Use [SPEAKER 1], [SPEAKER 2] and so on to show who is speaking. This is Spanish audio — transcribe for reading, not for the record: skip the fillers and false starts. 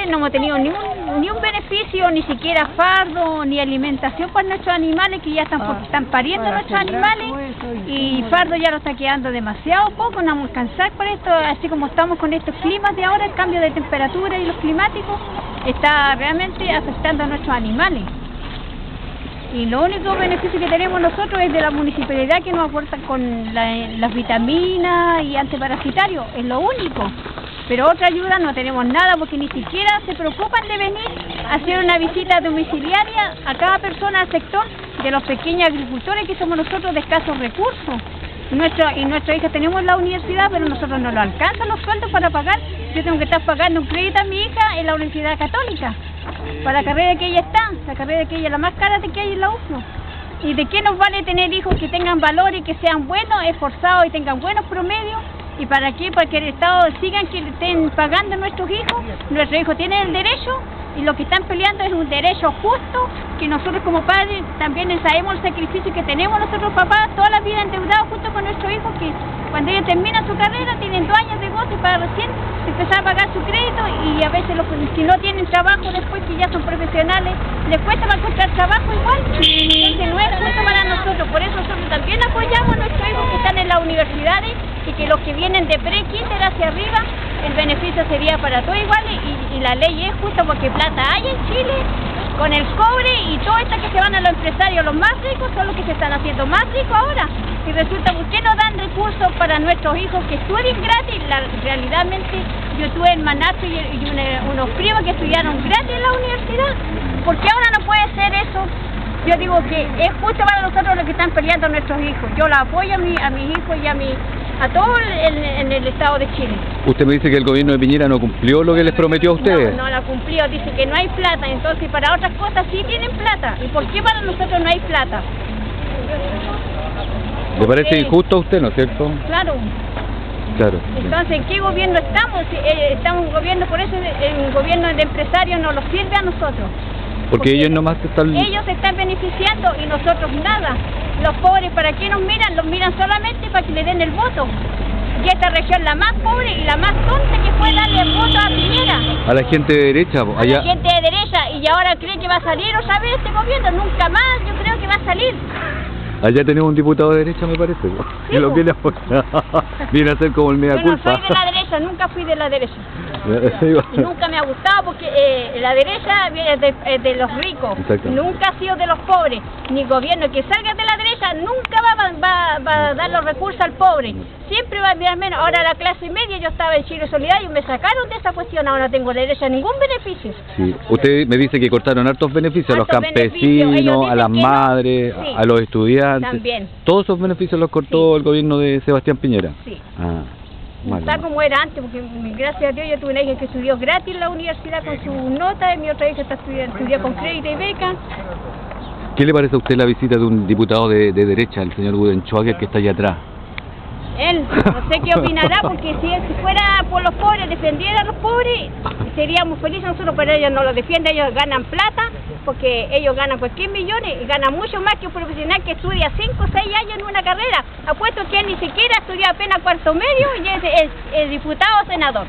[SPEAKER 1] Chile no hemos tenido ni un beneficio, ni siquiera fardo, ni alimentación para nuestros animales, que ya están pariendo nuestros animales, y fardo ya lo está quedando demasiado poco, no vamos a alcanzar por esto, así como estamos con estos climas de ahora, el cambio de temperatura y los climáticos, está realmente afectando a nuestros animales. Y lo único beneficio que tenemos nosotros es de la municipalidad, que nos aportan con las vitaminas y antiparasitarios, es lo único. Pero otra ayuda no tenemos nada, porque ni siquiera se preocupan de venir a hacer una visita domiciliaria a cada persona al sector de los pequeños agricultores, que somos nosotros de escasos recursos. Y nuestra hija tenemos la universidad, pero nosotros no nos alcanzan los sueldos para pagar. Yo tengo que estar pagando un crédito a mi hija en la Universidad Católica, para la carrera que ella está, la carrera que ella es la más cara que hay en la UFRO. ¿Y de qué nos vale tener hijos que tengan valor y que sean buenos, esforzados y tengan buenos promedios? ¿Y para qué? Para que el Estado sigan que estén pagando a nuestros hijos. Nuestros hijos tienen el derecho, y lo que están peleando es un derecho justo, que nosotros como padres también sabemos el sacrificio que tenemos nosotros papás, toda la vida endeudados junto con nuestros hijos, que cuando ellos terminan su carrera tienen 2 años de goce para recién empezar a pagar su crédito, y a veces si no tienen trabajo después, que ya son profesionales, les cuesta para encontrar trabajo igual. Entonces no es justo para nosotros, por eso nosotros también apoyamos a nuestros hijos que están en las universidades, y que los que vienen de pre-kinder hacia arriba, el beneficio sería para todos iguales, y la ley es justa, porque plata hay en Chile con el cobre, y todo esto que se van a los empresarios, los más ricos, son los que se están haciendo más ricos ahora. Y resulta, ¿por qué no dan recursos para nuestros hijos que estudien gratis? Realmente yo tuve hermanastro y unos primos que estudiaron gratis en la universidad. ¿Por qué ahora no puede ser eso? Yo digo que es justo para nosotros los que están peleando a nuestros hijos. Yo la apoyo a mis hijos y a todos en el Estado de Chile.
[SPEAKER 2] Usted me dice que el gobierno de Piñera no cumplió lo que les prometió a ustedes.
[SPEAKER 1] No la cumplió, dice que no hay plata, entonces para otras cosas sí tienen plata. ¿Y por qué para nosotros no hay plata?
[SPEAKER 2] ¿Le parece injusto a usted, no es cierto?
[SPEAKER 1] Claro.
[SPEAKER 2] Claro.
[SPEAKER 1] Entonces, ¿en qué gobierno estamos? Estamos en un gobierno, por eso el gobierno de empresarios no nos sirve a nosotros.
[SPEAKER 2] Porque ellos nomás están...
[SPEAKER 1] Ellos se están beneficiando y nosotros nada. Los pobres, ¿para qué nos miran? Los miran solamente para que le den el voto. Y esta región, la más pobre y la más tonta, que fue darle el voto a Piñera.
[SPEAKER 2] A la gente de derecha, allá...
[SPEAKER 1] A la gente de derecha, y ahora cree que va a salir otra vez este gobierno. Nunca más yo creo que va a salir.
[SPEAKER 2] Allá tenemos un diputado de derecha, me parece.
[SPEAKER 1] Sí,
[SPEAKER 2] y lo viene a hacer como el mea culpa.
[SPEAKER 1] Yo no soy de la derecha, nunca fui de la derecha. Y nunca me ha gustado, porque la derecha viene de los ricos, nunca ha sido de los pobres. Ni gobierno que salga de la derecha nunca va a dar los recursos al pobre. Siempre va a enviar menos. Ahora la clase media, yo estaba en Chile Solidario y me sacaron de esa cuestión. Ahora no tengo de la derecha ningún beneficio.
[SPEAKER 2] Sí. Usted me dice que cortaron hartos beneficios a los campesinos, a las madres, sí, a los estudiantes.
[SPEAKER 1] También.
[SPEAKER 2] Todos esos beneficios los cortó el gobierno de Sebastián Piñera.
[SPEAKER 1] Sí.
[SPEAKER 2] Ah.
[SPEAKER 1] Está como era antes, porque gracias a Dios yo tuve una hija que estudió gratis en la universidad con su nota, y mi otra hija estudió con crédito y beca.
[SPEAKER 2] ¿Qué le parece a usted la visita de un diputado de derecha, el señor Gudenchoager, que está allá atrás?
[SPEAKER 1] Él, no sé qué opinará, porque si fuera por los pobres, defendiera a los pobres, seríamos felices nosotros, pero ellos no los defienden, ellos ganan plata, porque ellos ganan cualquier millones, y ganan mucho más que un profesional que estudia 5 o 6 años en una carrera. Apuesto que él ni siquiera estudió apenas cuarto medio y es el diputado o senador.